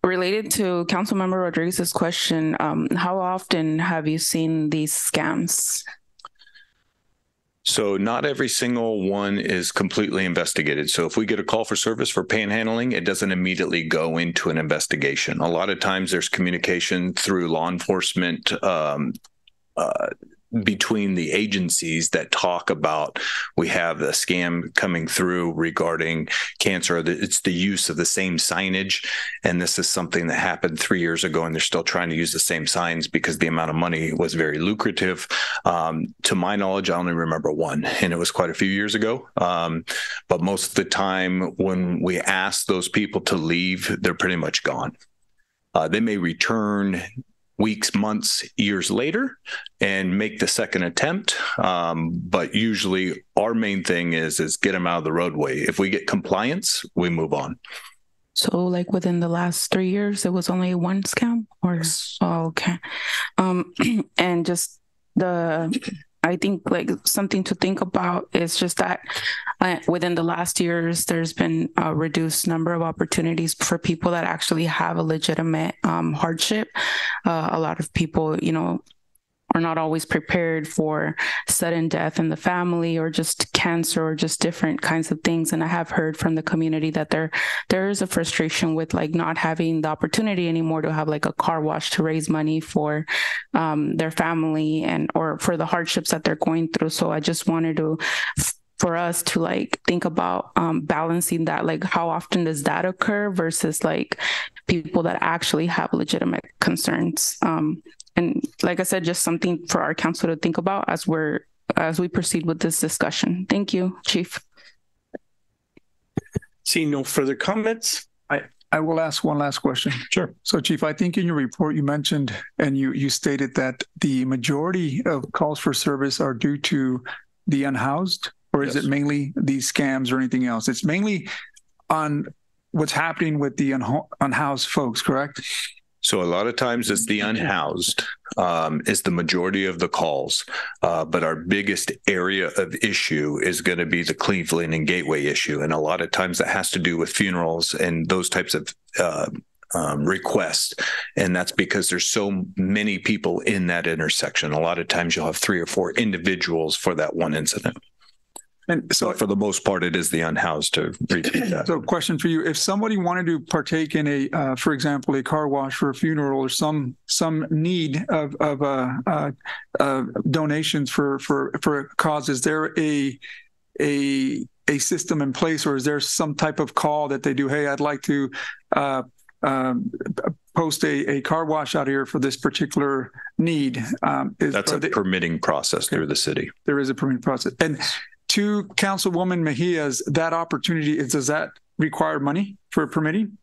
Related to Councilmember Rodriguez's question, how often have you seen these scams? So not every single one is completely investigated. So if we get a call for service for panhandling, it doesn't immediately go into an investigation. A lot of times there's communication through law enforcement between the agencies that talk about, we have a scam coming through regarding cancer. It's the use of the same signage. And this is something that happened 3 years ago, and they're still trying to use the same signs because the amount of money was very lucrative. To my knowledge, I only remember one, and it was quite a few years ago. But most of the time when we ask those people to leave, they're pretty much gone. They may return weeks, months, years later and make the second attempt. But usually our main thing is get them out of the roadway. If we get compliance, we move on. So like within the last 3 years, it was only one scam or? Yes. Oh, okay. And just I think like something to think about is just that within the last years, there's been a reduced number of opportunities for people that actually have a legitimate hardship. A lot of people, are not always prepared for sudden death in the family or just cancer or just different kinds of things. And I have heard from the community that there is a frustration with like not having the opportunity anymore to have like a car wash to raise money for their family or for the hardships that they're going through. So I just wanted for us to like think about balancing that, like how often does that occur versus like people that actually have legitimate concerns. And like I said, just something for our council to think about as we proceed with this discussion. Thank you, Chief. Seeing no further comments. I will ask one last question. Sure. So, Chief, I think in your report you mentioned and you stated that the majority of calls for service are due to the unhoused, or is it mainly these scams or anything else? It's mainly on what's happening with the unhoused folks, correct? So a lot of times it's the unhoused is the majority of the calls. But our biggest area of issue is going to be the Cleveland and Gateway issue. And a lot of times that has to do with funerals and those types of requests. And that's because there's so many people in that intersection. A lot of times you'll have 3 or 4 individuals for that one incident. And so for the most part, it is the unhoused to repeat that. So question for you, if somebody wanted to partake in for example, a car wash for a funeral or some need of donations for a cause, is there a system in place, or is there some type of call that they do? Hey, I'd like to post a car wash out here for this particular need. That's a permitting process through the city. There is a permitting process. And to Councilwoman Mejia's, that opportunity, does that require money for permitting?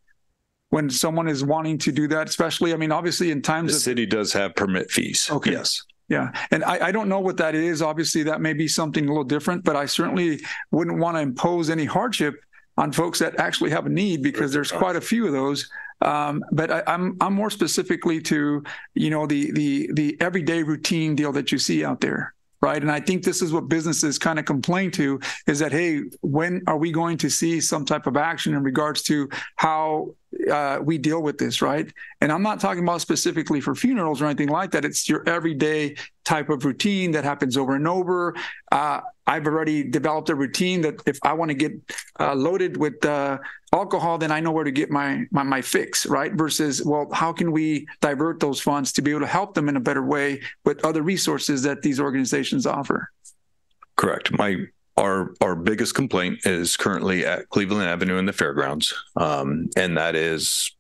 When someone is wanting to do that, especially, I mean, obviously in times the city does have permit fees. Okay. Yes. Yeah. And I don't know what that is. Obviously that may be something a little different, but I certainly wouldn't want to impose any hardship on folks that actually have a need, because there's quite a few of those. But I'm more specifically to, the everyday routine deal that you see out there. Right. And I think this is what businesses kind of complain to, is that, hey, when are we going to see some type of action in regards to how we deal with this? Right. And I'm not talking about specifically for funerals or anything like that. It's your everyday type of routine that happens over and over. I've already developed a routine that if I want to get loaded with alcohol, then I know where to get my fix, right? Versus, well, how can we divert those funds to be able to help them in a better way with other resources that these organizations offer? Correct. Our biggest complaint is currently at Cleveland Avenue and the fairgrounds, and that is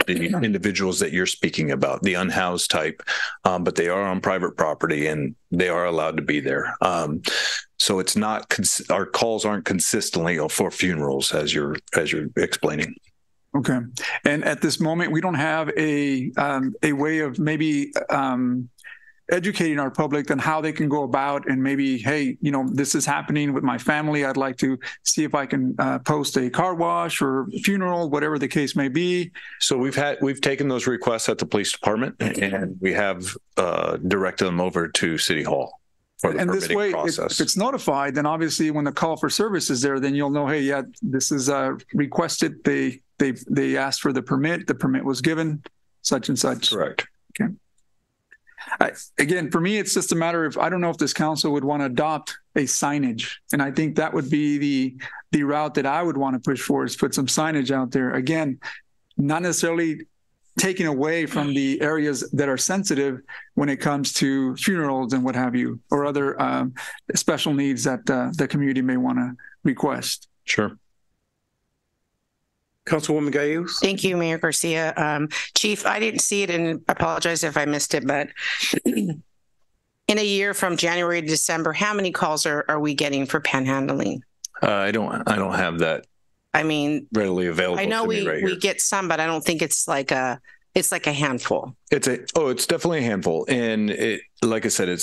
the individuals that you're speaking about, the unhoused type, but they are on private property and they are allowed to be there. So it's not our calls aren't consistently for funerals as you're explaining. Okay. And at this moment, we don't have a way of maybe educating our public on how they can go about and maybe, hey, this is happening with my family. I'd like to see if I can post a car wash or funeral, whatever the case may be. So we've taken those requests at the police department and we have directed them over to City Hall. for the And this permitting way, process. if it's notified, then obviously when the call for service is there, then you'll know, hey, yeah, this is requested. They asked for the permit. The permit was given, such and such. Correct. Okay. Again, for me, it's just a matter of I don't know if this council would want to adopt a signage, and I think that would be the route that I would want to push for is put some signage out there. Again, not necessarily taking away from the areas that are sensitive when it comes to funerals and what have you, or other special needs that the community may want to request. Sure. Councilwoman Gallegos. Thank you, Mayor Garcia. Chief, I didn't see it and I apologize if I missed it, but in a year from January to December, how many calls are we getting for panhandling? I don't have that. I mean, readily available. I know to me right here. we get some, but I don't think it's like a handful. It's definitely a handful. And like I said,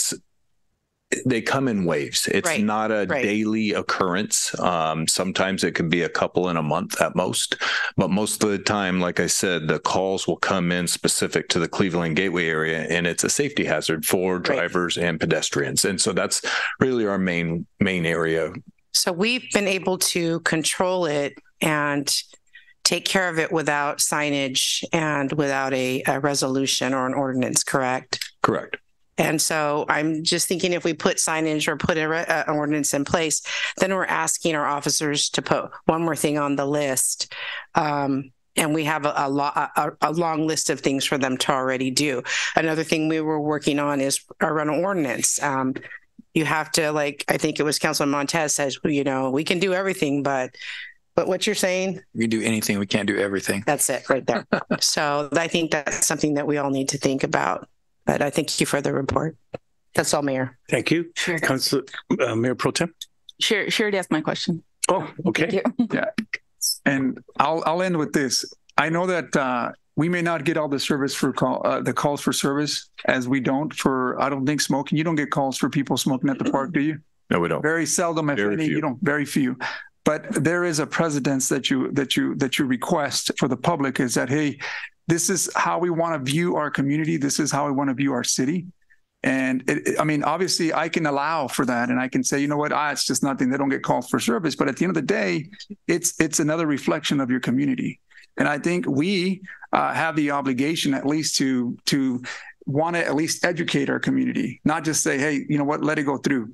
they come in waves. It's not a daily occurrence. Sometimes it could be a couple in a month at most, but most of the time, like I said, the calls will come in specific to the Cleveland Gateway area, and it's a safety hazard for drivers and pedestrians. And so that's really our main area. So we've been able to control it and take care of it without signage and without a resolution or an ordinance, correct? Correct. And so I'm just thinking if we put signage or put an ordinance in place, then we're asking our officers to put one more thing on the list. And we have a long list of things for them to already do. Another thing we were working on is around an ordinance. You have to, like, I think it was Councilman Montez says, you know, we can do everything, but what you're saying? We can do anything. We can't do everything. That's it right there. So I think that's something that we all need to think about. But I thank you for the report. That's all, Mayor. Thank you. Sure. Council, Mayor Pro Tem. Sure, that's my question. Oh, okay. Yeah. And I'll end with this. I know that we may not get all the service for the calls for service as we don't for, I don't think smoking. You don't get calls for people smoking at the park, do you? No, we don't. Very seldom, if any. You don't. Very few. But there is a precedence that you request for the public is that, hey, this is how we want to view our community. This is how we want to view our city. And I mean, obviously I can allow for that. And I can say, you know what, it's just nothing. They don't get called for service. But at the end of the day, it's another reflection of your community. And I think we have the obligation at least to want to at least educate our community, not just say, hey, you know what, let it go through.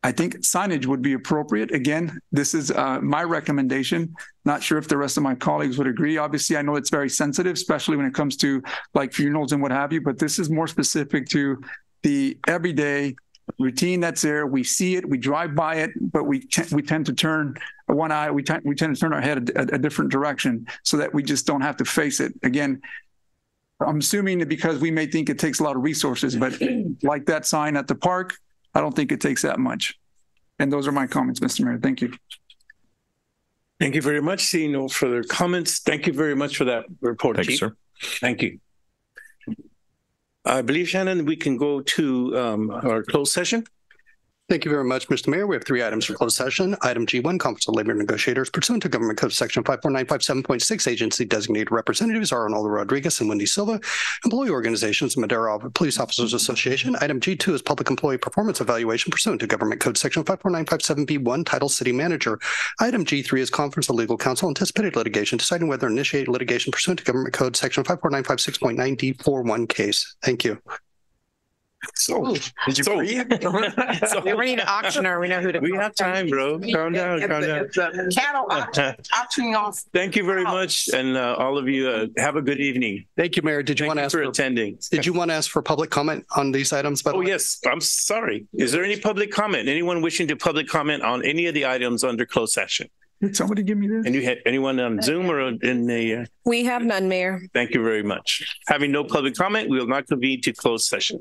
I think signage would be appropriate. Again, this is my recommendation. Not sure if the rest of my colleagues would agree. Obviously, I know it's very sensitive, especially when it comes to like funerals and what have you, but this is more specific to the everyday routine that's there. We see it, we drive by it, but we tend to turn one eye, we tend to turn our head a different direction so that we just don't have to face it. Again, I'm assuming that because we may think it takes a lot of resources, but like that sign at the park, I don't think it takes that much. And those are my comments, Mr. Mayor. Thank you. Thank you very much. Seeing no further comments, thank you very much for that report, Thank Chief. you, sir. Thank you. I believe, Shannon, we can go to our closed session. Thank you very much, Mr. Mayor. We have 3 items for closed session. Item G1, Conference of Labor Negotiators pursuant to Government Code Section 54957.6. Agency designated representatives are Arnoldo Rodriguez and Wendy Silva. Employee organizations, Madera Police Officers Association. Item G2 is Public Employee Performance Evaluation pursuant to Government Code Section 54957B1, Title City Manager. Item G3 is Conference of Legal Counsel, Anticipated Litigation, deciding whether to initiate litigation pursuant to Government Code Section 54956.9D41 case. Thank you. So, did you read? We need an auctioneer. We know who to. We have time, bro. Calm down. Cattle auctioning off. Thank you very much, and all of you have a good evening. Thank you, Mayor. Did you want to ask for attending? Did you want to ask for public comment on these items? Oh, yes. I'm sorry. Is there any public comment? Anyone wishing to public comment on any of the items under closed session? Did somebody give me this? And you had anyone on Zoom or in the? We have none, Mayor. Thank you very much. Having no public comment, we will not convene to closed session.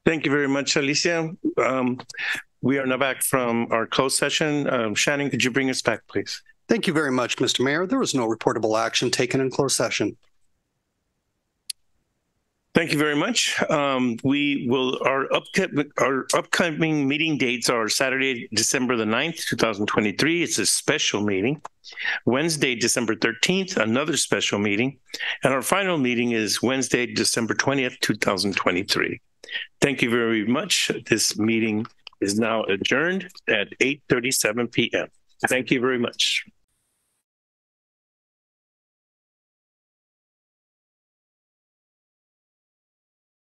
Thank you very much, Alicia. We are now back from our closed session. Shannon, could you bring us back, please? Thank you very much, Mr. Mayor. There was no reportable action taken in closed session. Thank you very much. Our upcoming meeting dates are Saturday, December the 9th, 2023. It's a special meeting. Wednesday, December 13th, another special meeting. And our final meeting is Wednesday, December 20th, 2023. Thank you very much. This meeting is now adjourned at 8:37 p.m. Thank you very much.